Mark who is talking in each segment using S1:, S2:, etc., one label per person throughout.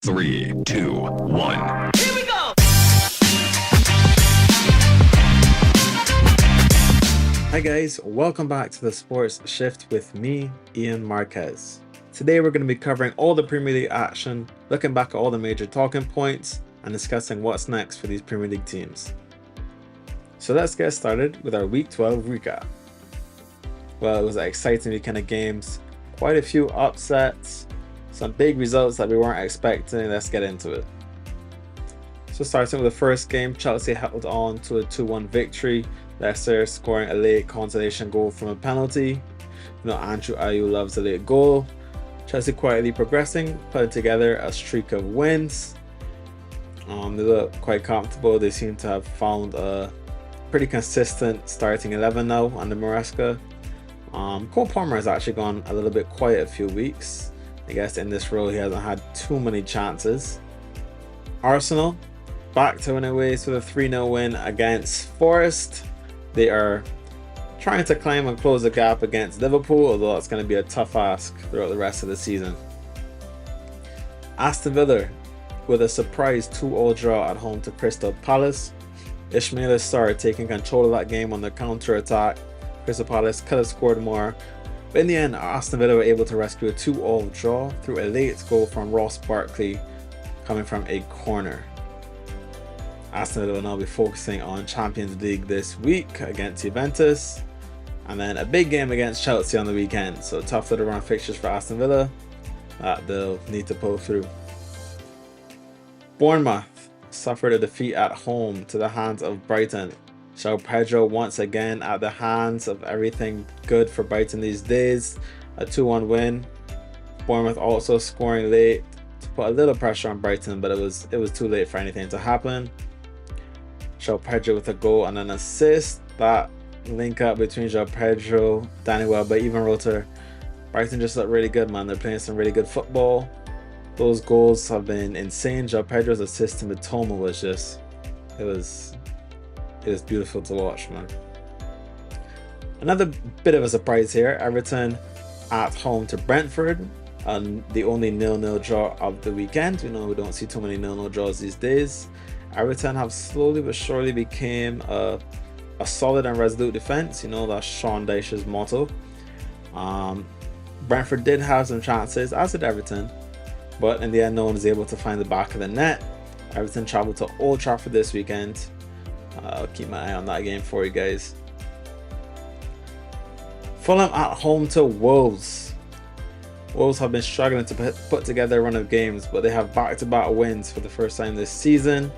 S1: 3, 2, 1.
S2: Here we go!
S3: Hi guys, welcome back to the Sports Shift with me, Ian Marquez. Today we're going to be covering all the Premier League action, looking back at all the major talking points, and discussing what's next for these Premier League teams. So let's get started with our Week 12 recap. Well, it was an exciting weekend of games, quite a few upsets, some big results that we weren't expecting. Let's get into it. So starting with the first game, Chelsea held on to a 2-1 victory, Leicester scoring a late consolation goal from a penalty. You know, Andrew Ayew loves a late goal. Chelsea quietly progressing, putting together a streak of wins. They look quite comfortable. They seem to have found a pretty consistent starting 11 now under Maresca. Cole Palmer has actually gone a little bit quiet a few weeks. I guess in this role he hasn't had too many chances. Arsenal back to winning ways with a 3-0 win against Forest. They are trying to climb and close the gap against Liverpool, although it's going to be a tough ask throughout the rest of the season. Aston Villa with a surprise 2-2 draw at home to Crystal Palace. Ismaila Sarr taking control of that game on the counter-attack. Crystal Palace could have scored more, but in the end Aston Villa were able to rescue a 2-2 draw through a late goal from Ross Barkley coming from a corner. Aston Villa will now be focusing on Champions League this week against Juventus, and then a big game against Chelsea on the weekend. So tough little run fixtures for Aston Villa that they'll need to pull through. Bournemouth suffered a defeat at home to the hands of Brighton. João Pedro once again at the hands of everything good for Brighton these days. A 2-1 win. Bournemouth also scoring late to put a little pressure on Brighton, but it was too late for anything to happen. João Pedro with a goal and an assist. That link up between João Pedro, Danny Welbeck, even Rotor. Brighton just look really good, man. They're playing some really good football. Those goals have been insane. João Pedro's assist to Mitoma was just, it was beautiful to watch, man. Another bit of a surprise here, Everton at home to Brentford, and the only 0-0 draw of the weekend. You know, we don't see too many 0-0 draws these days. Everton have slowly but surely became a solid and resolute defense. You know, that's Sean Dyche's motto. Brentford did have some chances, as did Everton, but in the end no one was able to find the back of the net. Everton traveled to Old Trafford this weekend. I'll keep my eye on that game for you guys. Fulham at home to Wolves. Wolves have been struggling to put together a run of games, but they have back-to-back wins for the first time this season.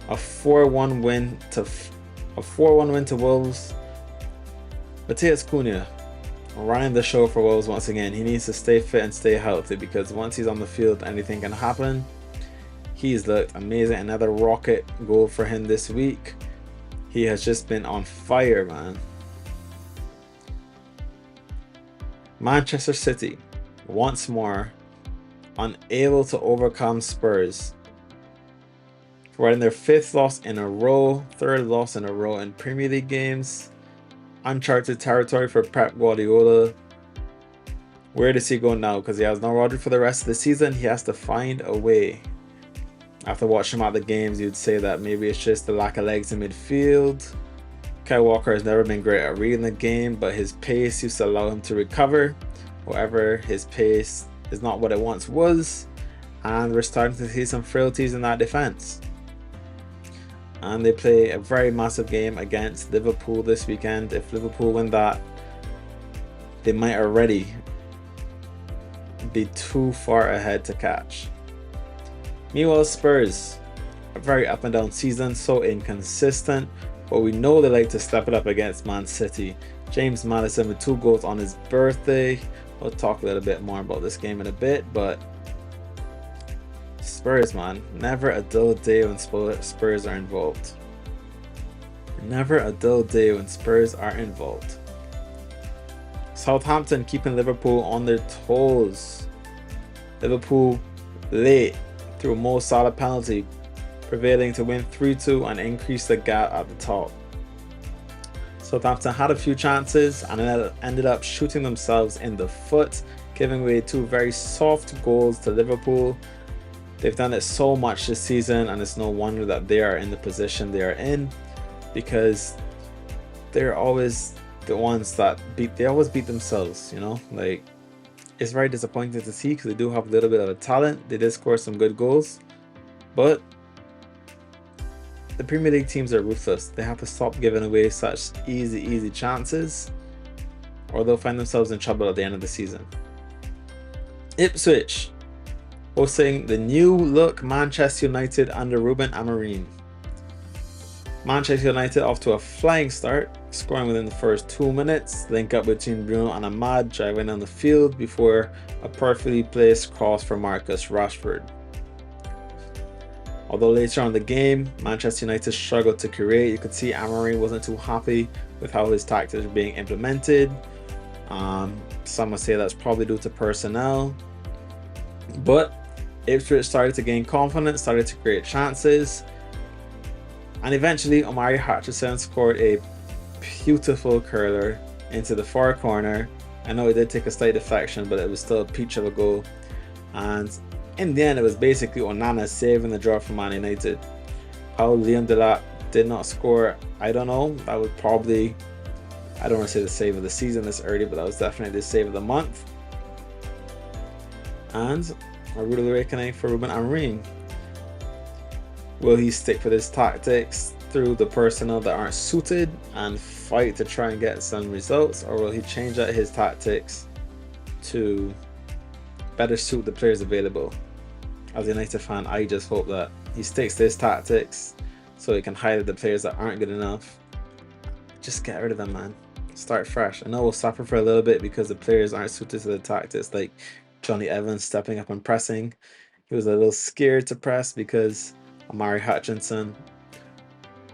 S3: A 4-1 win to Wolves. Matheus Cunha running the show for Wolves once again. He needs to stay fit and stay healthy, because once he's on the field, anything can happen. He's looked amazing. Another rocket goal for him this week. He has just been on fire, man. Manchester City, once more, unable to overcome Spurs. We're in their 5th loss in a row, 3rd loss in a row in Premier League games. Uncharted territory for Pep Guardiola. Where does he go now? Because he has no Rodri for the rest of the season. He has to find a way. After watching him at the games, you'd say that maybe it's just the lack of legs in midfield. Kyle Walker has never been great at reading the game, but his pace used to allow him to recover. However, his pace is not what it once was, and we're starting to see some frailties in that defense. And they play a very massive game against Liverpool this weekend. If Liverpool win that, they might already be too far ahead to catch. Meanwhile, Spurs, a very up and down season, so inconsistent, but we know they like to step it up against Man City. James Maddison with 2 goals on his birthday. We'll talk a little bit more about this game in a bit, but Spurs, man, never a dull day when Spurs are involved. Never a dull day when Spurs are involved. Southampton keeping Liverpool on their toes. Liverpool late through Mo Salah penalty, prevailing to win 3-2 and increase the gap at the top. Southampton had a few chances and ended up shooting themselves in the foot, giving away 2 very soft goals to Liverpool. They've done it so much this season, and it's no wonder that they are in the position they are in, because they're always the ones that they always beat themselves, you know? Like, it's very disappointing to see, because they do have a little bit of a talent. They did score some good goals, but the Premier League teams are ruthless. They have to stop giving away such easy chances, or they'll find themselves in trouble at the end of the season. Ipswich hosting the new look Manchester United under Ruben Amorim. Manchester United off to a flying start, scoring within the first 2 minutes. Link up between Bruno and Ahmad driving on the field before a perfectly placed cross for Marcus Rashford. Although later on in the game, Manchester United struggled to create. You could see Amorim wasn't too happy with how his tactics were being implemented. Some would say that's probably due to personnel. But Ipswich started to gain confidence, started to create chances. And eventually, Omari Hutchinson scored a beautiful curler into the far corner. I know it did take a slight deflection, but it was still a peach of a goal. And in the end, it was basically Onana saving the draw for Man United. How Liam Delap did not score, I don't know. That was probably, I don't want to say the save of the season this early, but that was definitely the save of the month. And a rude awakening for Ruben Amorim. Will he stick with his tactics through the personnel that aren't suited and fight to try and get some results, or will he change out his tactics to better suit the players available? As a United fan, I just hope that he sticks to his tactics so he can highlight the players that aren't good enough. Just get rid of them, man. Start fresh. I know we'll suffer for a little bit because the players aren't suited to the tactics, like Johnny Evans stepping up and pressing. He was a little scared to press because Omari Hutchinson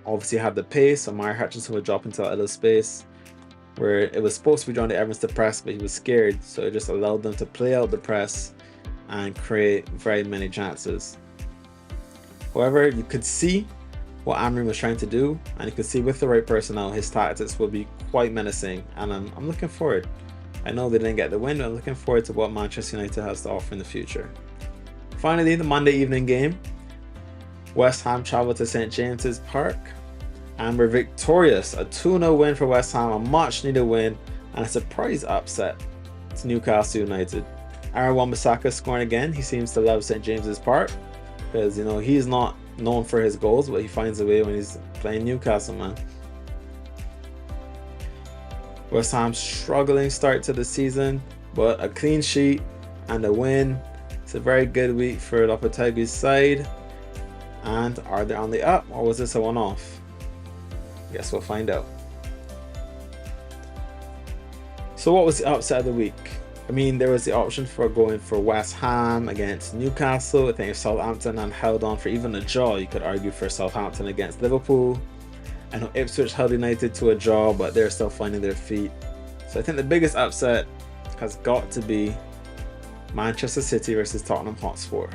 S3: obviously had the pace. Omari Hutchinson would drop into that little space where it was supposed to be Johnny Evans to press, but he was scared, so it just allowed them to play out the press and create very many chances. However, you could see what Amorim was trying to do, and you could see with the right personnel, his tactics will be quite menacing, and I'm looking forward. I know they didn't get the win, but I'm looking forward to what Manchester United has to offer in the future. Finally, the Monday evening game. West Ham traveled to St James's Park and were victorious. A 2-0 win for West Ham, a much needed win, and a surprise upset to Newcastle United. Aaron Wan-Bissaka scoring again. He seems to love St James's Park because, you know, he's not known for his goals, but he finds a way when he's playing Newcastle, man. West Ham struggling start to the season, but a clean sheet and a win. It's a very good week for Lopetegui's side. And are they on the up, or was this a one-off? Guess we'll find out. So what was the upset of the week? I mean, there was the option for going for West Ham against Newcastle. I think if Southampton had held on for even a draw, you could argue for Southampton against Liverpool. I know Ipswich held United to a draw, but they're still finding their feet. So I think the biggest upset has got to be Manchester City versus Tottenham Hotspur.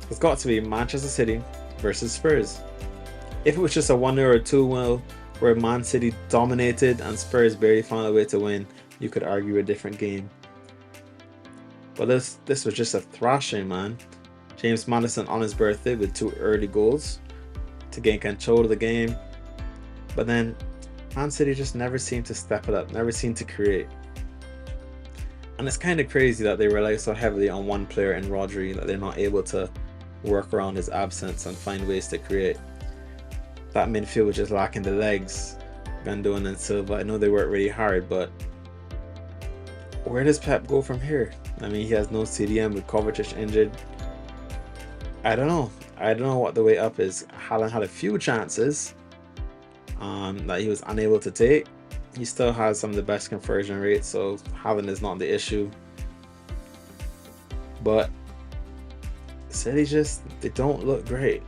S3: It's got to be Manchester City versus Spurs. If it was just a 1-0 or 2-0 where Man City dominated and Spurs barely found a way to win, you could argue a different game. But this was just a thrashing, man. James Maddison on his birthday with 2 early goals to gain control of the game. But then Man City just never seemed to step it up, never seemed to create. And it's kind of crazy that they rely so heavily on one player in Rodri that they're not able to work around his absence and find ways to create. That midfield was just lacking the legs. Gundogan and Silva, I know they worked really hard, but where does Pep go from here? I mean, he has no CDM with Kovacic injured. I don't know. I don't know what the way up is. Haaland had a few chances that he was unable to take. He still has some of the best conversion rates, so Haaland is not the issue. But City they don't look great.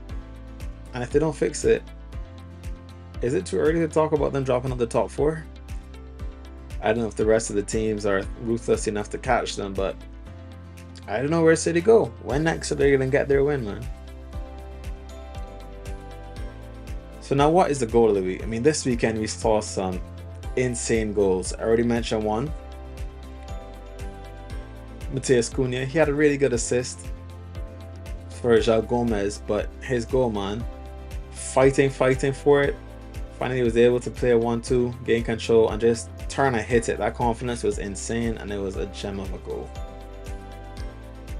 S3: And if they don't fix it, is it too early to talk about them dropping out the top 4? I don't know if the rest of the teams are ruthless enough to catch them, but I don't know where City go. When next are they going to get their win, man? So now what is the goal of the week? I mean, this weekend we saw some insane goals. I already mentioned one. Matheus Cunha, he had a really good assist. for João Gomez, but his goal, man, fighting for it. Finally was able to play a 1-2, gain control, and just turn and hit it. That confidence was insane, and it was a gem of a goal.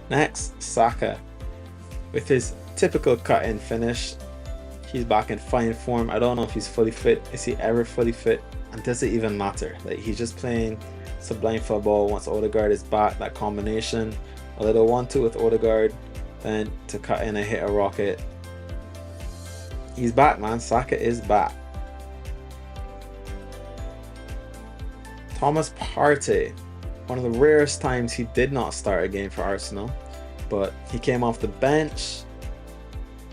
S3: Next, Saka. With his typical cut-in finish, he's back in fine form. I don't know if he's fully fit. Is he ever fully fit? And does it even matter? Like, he's just playing sublime football once Odegaard is back. That combination, a little 1-2 with Odegaard, then to cut in and hit a rocket. He's back, man. Saka is back. Thomas Partey. One of the rarest times he did not start a game for Arsenal, but he came off the bench.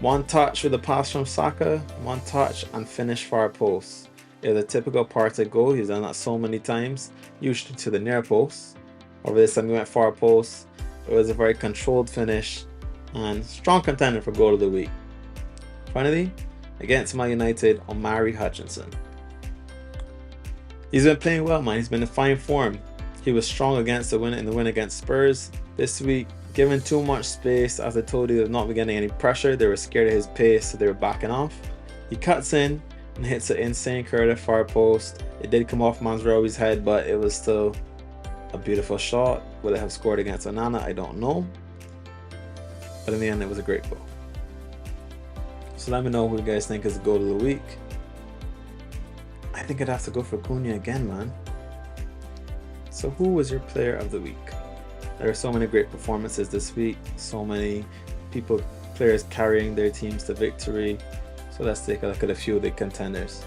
S3: One touch with a pass from Saka, one touch and finish far post. It was a typical Partey goal. He's done that so many times, usually to the near post. Over this time he went far post. It was a very controlled finish and strong contender for goal of the week. Finally, against Man United, Omari Hutchinson. He's been playing well, man. He's been in fine form. He was strong against in the win against Spurs this week. Given too much space, as I told you, they've not been getting any pressure. They were scared of his pace, so they were backing off. He cuts in and hits an insane curve at far post. It did come off Mazraoui's head, but it was still a beautiful shot. Would it have scored against Onana? I don't know. But in the end, it was a great goal. So let me know who you guys think is the goal of the week. I think I'd have to go for Cunha again, man. So who was your player of the week? There are so many great performances this week. So many players carrying their teams to victory. So let's take a look at a few of the contenders.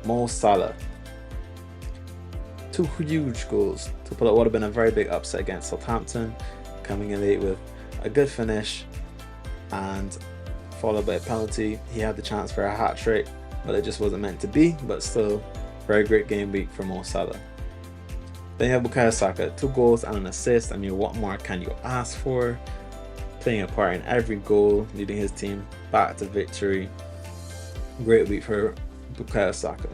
S3: Mo Salah. 2 huge goals to pull out what would have been a very big upset against Southampton. Coming in late with a good finish and followed by a penalty. He had the chance for a hat-trick, but it just wasn't meant to be. But still, very great game week for Mo Salah. Then you have Bukayo Saka, 2 goals and an assist. I mean, what more can you ask for? Playing a part in every goal, leading his team back to victory. Great week for Bukayo Saka.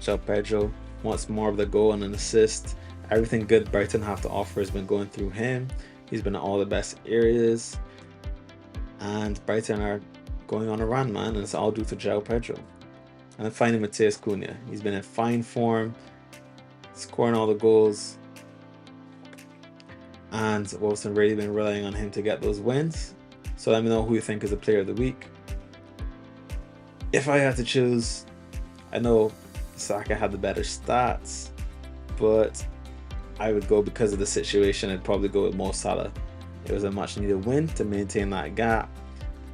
S3: João Pedro, wants more of the goal and an assist. Everything good Brighton have to offer has been going through him. He's been in all the best areas. And Brighton are going on a run, man, and it's all due to João Pedro. And then finally, Matheus Cunha. He's been in fine form, scoring all the goals, and Wolves really been relying on him to get those wins. So let me know who you think is the player of the week. If I had to choose, I know Saka had the better stats, but I would go, because of the situation, I'd probably go with Mo Salah. It was a much needed win to maintain that gap,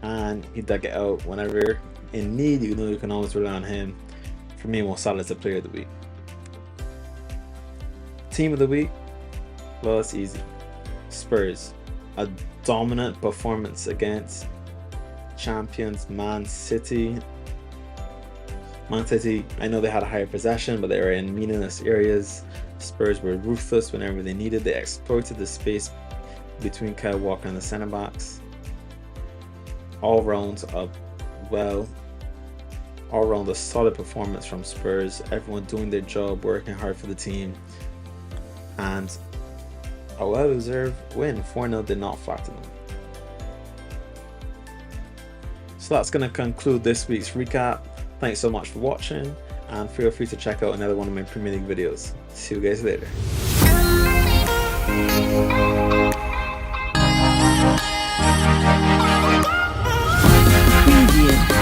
S3: and he dug it out whenever in need. You know you can always rely on him. For me, Mo Salah is the player of the week. Team of the week? Well, it's easy. Spurs. A dominant performance against champions Man City. Man City, I know they had a higher possession, but they were in meaningless areas. Spurs were ruthless whenever they needed. They exploited the space between Kyle Walker and the centre backs. All round a solid performance from Spurs. Everyone doing their job, working hard for the team, and a well-deserved win. 4-0 did not flatter them. So that's going to conclude this week's recap. Thanks so much for watching, and feel free to check out another one of my Premier League videos. See you guys later.